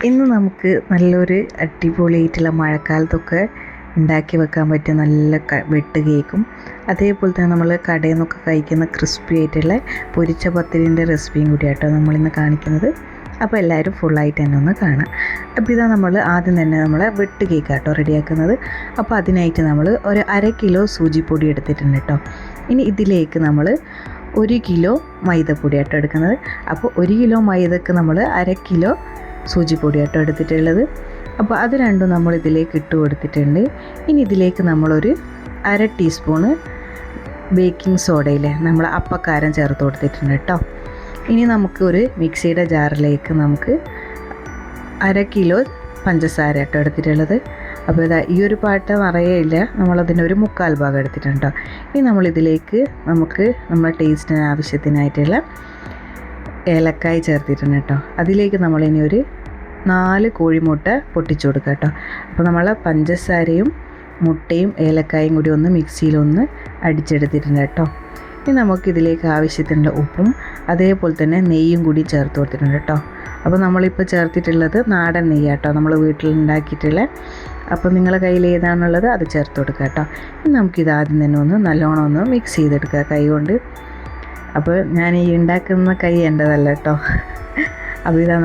ഇന്ന് നമുക്ക് നല്ലൊരു അടിപൊളിയായിട്ടുള്ള മഴക്കാലത്തൊക്കെ ഉണ്ടാക്കി വെക്കാൻ പറ്റിയ നല്ല വെട്ട് കേക്കും അതേപോലെ തന്നെ നമ്മൾ കടയിൽ നിന്നൊക്കെ കഴിക്കുന്ന ക്രിസ്പി ആയിട്ടുള്ള പൊരിച്ച പത്തിരിൻ്റെ റെസിപ്പിയും കൂടിയാട്ടോ നമ്മളിന്ന് കാണിക്കുന്നത്. അപ്പോൾ എല്ലാവരും ഫുള്ളായിട്ട് തന്നെ ഒന്ന് കാണാം. അപ്പോൾ ഇതാ നമ്മൾ ആദ്യം തന്നെ നമ്മളെ വെട്ട് കേക്കാട്ടോ റെഡിയാക്കുന്നത്. അപ്പോൾ അതിനായിട്ട് നമ്മൾ ഒരു 1/2 കിലോ സൂചിപ്പൊടി എടുത്തിട്ടുണ്ട് കേട്ടോ. ഇനി ഇതിലേക്ക് നമ്മൾ 1 കിലോ മൈദപ്പൊടി ആട്ടോ എടുക്കുന്നത്. അപ്പോൾ 1 കിലോ മൈദക്ക് നമ്മൾ 1/2 കിലോ സൂചിപ്പൊടി ആട്ടോ എടുത്തിട്ടുള്ളത്. അപ്പോൾ അത് രണ്ടും നമ്മൾ ഇതിലേക്ക് ഇട്ട് കൊടുത്തിട്ടുണ്ട്. ഇനി ഇതിലേക്ക് നമ്മളൊരു 1/2 ടീസ്പൂണ് ബേക്കിംഗ് സോഡയിലെ നമ്മൾ അപ്പക്കാരം ചേർത്ത് കൊടുത്തിട്ടുണ്ട് കേട്ടോ. ഇനി നമുക്ക് ഒരു മിക്സിയുടെ ജാറിലേക്ക് നമുക്ക് 1/2 കിലോ പഞ്ചസാര ആട്ടോ എടുത്തിട്ടുള്ളത്. അപ്പോൾ ഇതാ ഈ ഒരു പാട്ട നിറയില്ല, നമ്മളതിൻ്റെ ഒരു 1/4 ഭാഗം എടുത്തിട്ടുണ്ട് കേട്ടോ. ഇനി നമ്മളിതിലേക്ക് നമ്മുടെ ടേസ്റ്റിന് ആവശ്യത്തിനായിട്ടുള്ള ഏലക്കായ് ചേർത്തിട്ടുണ്ട് കേട്ടോ. അതിലേക്ക് നമ്മളിനി ഒരു 4 കോഴിമുട്ട പൊട്ടിച്ചു കൊടുക്കുക കേട്ടോ. അപ്പോൾ നമ്മൾ പഞ്ചസാരയും മുട്ടയും ഏലക്കായും കൂടി ഒന്ന് മിക്സിയിലൊന്ന് അടിച്ചെടുത്തിട്ടുണ്ട് കേട്ടോ. ഇനി നമുക്കിതിലേക്ക് ആവശ്യത്തിനുള്ള ഉപ്പും അതേപോലെ തന്നെ നെയ്യും കൂടി ചേർത്ത് കൊടുത്തിട്ടുണ്ട് കേട്ടോ. അപ്പോൾ നമ്മളിപ്പോൾ ചേർത്തിട്ടുള്ളത് നാടൻ നെയ്യാട്ടോ, നമ്മൾ വീട്ടിലുണ്ടാക്കിയിട്ടുള്ള. അപ്പോൾ നിങ്ങളുടെ കയ്യിൽ ഏതാണുള്ളത് അത് ചേർത്ത് കൊടുക്കുക കേട്ടോ. ഇനി നമുക്കിത് ആദ്യം തന്നെ ഒന്ന് നല്ലോണം ഒന്ന് മിക്സ് ചെയ്തെടുക്കുക കൈ കൊണ്ട്. അപ്പോൾ ഞാൻ ഈ ഉണ്ടാക്കുന്ന കൈ എൻ്റെതല്ല കേട്ടോ. അപ്പോൾ ഇതാ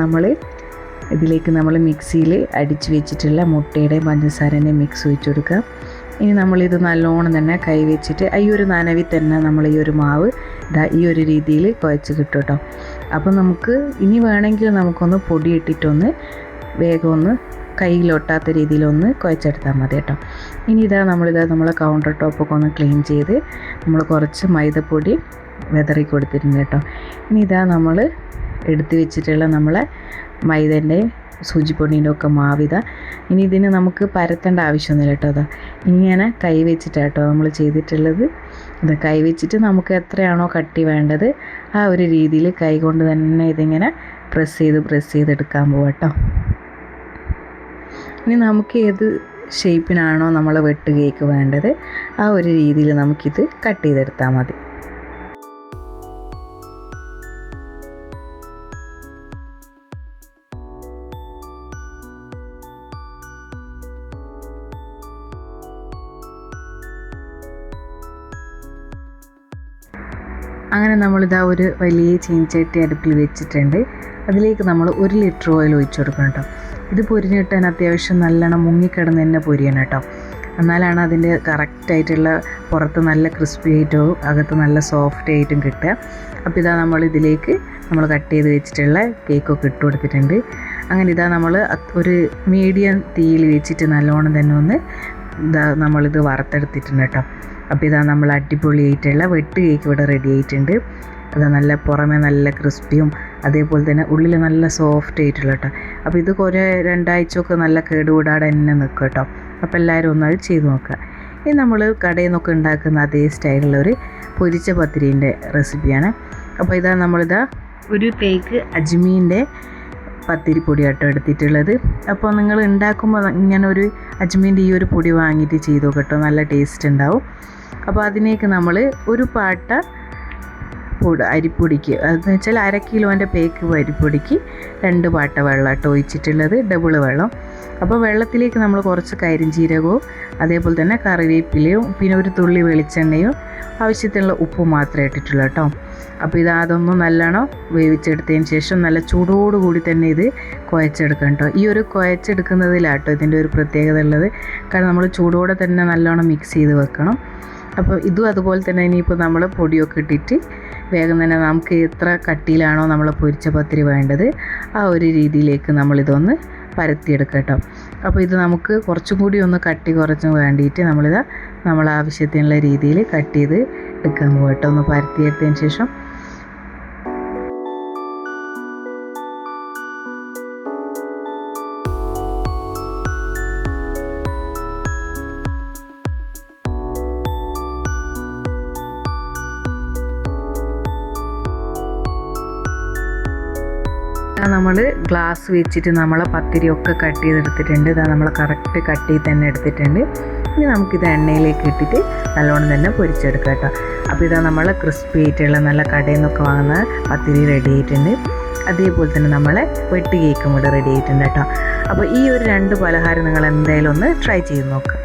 ഇതിലേക്ക് നമ്മൾ മിക്സിയിൽ അടിച്ച് വെച്ചിട്ടുള്ള മുട്ടയുടെയും പഞ്ചസാരേൻ്റെയും മിക്സ് ഒഴിച്ച് കൊടുക്കുക. ഇനി നമ്മളിത് നല്ലോണം തന്നെ കൈ വെച്ചിട്ട് ഈ ഒരു നനവിൽ തന്നെ നമ്മൾ ഈ ഒരു മാവ് ഈ ഒരു രീതിയിൽ കുഴച്ച് കിട്ടും കേട്ടോ. അപ്പോൾ നമുക്ക് ഇനി വേണമെങ്കിൽ നമുക്കൊന്ന് പൊടി ഇട്ടിട്ടൊന്ന് വേഗം ഒന്ന് കയ്യിലൊട്ടാത്ത രീതിയിലൊന്ന് കുഴച്ചെടുത്താൽ മതി കേട്ടോ. ഇനി നമ്മളെ കൗണ്ടർ ടോപ്പൊക്കെ ഒന്ന് ക്ലീൻ ചെയ്ത് നമ്മൾ കുറച്ച് മൈദപ്പൊടി വിതറി കൊടുത്തിട്ടുണ്ട് കേട്ടോ. ഇനി നമ്മൾ എടുത്ത് വെച്ചിട്ടുള്ള നമ്മളെ മൈദേൻ്റെ സൂചിപ്പൊടീൻ്റെ ഒക്കെ മാവിത. ഇനി ഇതിന് നമുക്ക് പരത്തേണ്ട ആവശ്യമൊന്നുമില്ല കേട്ടോ. ഇങ്ങനെ കൈ വെച്ചിട്ടാട്ടോ നമ്മൾ ചെയ്തിട്ടുള്ളത്. കൈ വെച്ചിട്ട് നമുക്ക് എത്രയാണോ കട്ടി വേണ്ടത് ആ ഒരു രീതിയിൽ കൈ കൊണ്ട് തന്നെ ഇതിങ്ങനെ പ്രസ് ചെയ്തെടുക്കാൻ പോവാം കേട്ടോ. ഇനി നമുക്ക് ഏത് ഷേപ്പിനാണോ നമ്മൾ വെട്ട് കേക്ക് വേണ്ടത് ആ ഒരു രീതിയിൽ നമുക്കിത് കട്ട് ചെയ്തെടുത്താൽ മതി. അങ്ങനെ നമ്മളിതാ ഒരു വലിയ ചീനച്ചട്ടി അടുപ്പിൽ വെച്ചിട്ടുണ്ട്. അതിലേക്ക് നമ്മൾ 1 ലിറ്റർ ഓയിൽ ഒഴിച്ചു കൊടുക്കണം കേട്ടോ. ഇത് പൊരിഞ്ഞ് കിട്ടാൻ അത്യാവശ്യം നല്ലോണം മുങ്ങിക്കിടന്ന് തന്നെ പൊരിയണം കേട്ടോ. എന്നാലാണ് അതിൻ്റെ കറക്റ്റായിട്ടുള്ള പുറത്ത് നല്ല ക്രിസ്പി ആയിട്ടും അകത്ത് നല്ല സോഫ്റ്റ് ആയിട്ടും കിട്ടുക. അപ്പോൾ ഇതിലേക്ക് നമ്മൾ കട്ട് ചെയ്ത് വെച്ചിട്ടുള്ള കേക്കൊക്കെ ഇട്ട് കൊടുത്തിട്ടുണ്ട്. അങ്ങനെ നമ്മൾ ഒരു മീഡിയം തീയിൽ വെച്ചിട്ട് നല്ലോണം തന്നെ ഒന്ന് നമ്മളിത് വറുത്തെടുത്തിട്ടുണ്ട് കേട്ടോ. അപ്പോൾ നമ്മൾ അടിപൊളിയായിട്ടുള്ള വെട്ട് കേക്ക് ഇവിടെ റെഡി ആയിട്ടുണ്ട്. അത് നല്ല പുറമെ നല്ല ക്രിസ്പിയും അതേപോലെ തന്നെ ഉള്ളിൽ നല്ല സോഫ്റ്റ് ആയിട്ടുള്ള കേട്ടോ. അപ്പോൾ ഇത് 2 ആഴ്ചയൊക്കെ നല്ല കേടുകൂടാതെ തന്നെ നിൽക്കും കേട്ടോ. അപ്പോൾ എല്ലാവരും ഒന്നത് ചെയ്ത് നോക്കുക. ഇനി നമ്മൾ കടയിൽ നിന്നൊക്കെ ഉണ്ടാക്കുന്ന അതേ സ്റ്റൈലുള്ള ഒരു പൊരിച്ച പത്തിരീൻ്റെ റെസിപ്പിയാണ്. അപ്പോൾ നമ്മളിതാ ഒരു തേക്ക് അജ്മീൻ്റെ പത്തിരിപ്പൊടി ആട്ടോ എടുത്തിട്ടുള്ളത്. അപ്പോൾ നിങ്ങൾ ഉണ്ടാക്കുമ്പോൾ ഇങ്ങനെ ഒരു അജ്മീൻ്റെ ഈ ഒരു പൊടി വാങ്ങിയിട്ട് ചെയ്തോ കേട്ടോ, നല്ല ടേസ്റ്റ് ഉണ്ടാവും. അപ്പോൾ അതിലേക്ക് നമ്മൾ ഒരു പാട്ട അരിപ്പൊടിക്ക് അതെന്ന് വെച്ചാൽ 1/2 കിലോൻ്റെ പേക്ക് അരിപ്പൊടിക്ക് 2 പാട്ട വെള്ളം ആട്ടോ ഒഴിച്ചിട്ടുള്ളത്, ഡബിൾ വെള്ളം. അപ്പോൾ വെള്ളത്തിലേക്ക് നമ്മൾ കുറച്ച് കരിഞ്ജീരകവും അതേപോലെ തന്നെ കറിവേപ്പിലയും പിന്നെ ഒരു തുള്ളി വെളിച്ചെണ്ണയും ആവശ്യത്തിനുള്ള ഉപ്പ് മാത്രമേ ഇട്ടിട്ടുള്ളൂ കേട്ടോ. അപ്പോൾ അതൊന്നും നല്ലോണം വേവിച്ചെടുത്തതിന് ശേഷം നല്ല ചൂടോടുകൂടി തന്നെ ഇത് കുഴച്ചെടുക്കണം കേട്ടോ. ഈ ഒരു കുഴച്ചെടുക്കുന്നതിലാട്ടോ ഇതിൻ്റെ ഒരു പ്രത്യേകത ഉള്ളത്. കാരണം നമ്മൾ ചൂടോടെ തന്നെ നല്ലോണം മിക്സ് ചെയ്ത് വെക്കണം. അപ്പോൾ ഇതും അതുപോലെ തന്നെ ഇനിയിപ്പോൾ നമ്മൾ പൊടിയൊക്കെ ഇട്ടിട്ട് വേഗം തന്നെ നമുക്ക് എത്ര കട്ടിയിലാണോ നമ്മൾ പൊരിച്ച പത്തിരി വേണ്ടത് ആ ഒരു രീതിയിലേക്ക് നമ്മളിതൊന്ന് പരത്തിയെടുക്കാം കേട്ടോ. അപ്പോൾ ഇത് നമുക്ക് കുറച്ചും കൂടി ഒന്ന് കട്ടി കുറച്ച് വേണ്ടിയിട്ട് നമ്മൾ ആവശ്യത്തിനുള്ള രീതിയിൽ കട്ട് ചെയ്ത് എടുക്കാൻ പോകും കേട്ടോ. ഒന്ന് പരത്തിയെടുത്തതിന് ശേഷം നമ്മൾ ഗ്ലാസ് വെച്ചിട്ട് നമ്മളെ പത്തിരിയൊക്കെ കട്ട് ചെയ്തെടുത്തിട്ടുണ്ട്. നമ്മൾ കറക്റ്റ് കട്ട് ചെയ്ത് തന്നെ എടുത്തിട്ടുണ്ട്. ഇനി നമുക്കിത് എണ്ണയിലേക്ക് ഇട്ടിട്ട് നല്ലോണം തന്നെ പൊരിച്ചെടുക്കാം കേട്ടോ. അപ്പോൾ നമ്മൾ ക്രിസ്പി ആയിട്ടുള്ള നല്ല കടയിൽ നിന്നൊക്കെ വാങ്ങുന്ന പത്തിരി റെഡി ആയിട്ടുണ്ട്. അതേപോലെ തന്നെ നമ്മളെ വെട്ട് കേക്കും ഇവിടെ റെഡി ആയിട്ടുണ്ട് കേട്ടോ. അപ്പോൾ ഈ ഒരു 2 പലഹാരം നിങ്ങൾ എന്തായാലും ഒന്ന് ട്രൈ ചെയ്ത് നോക്കുക.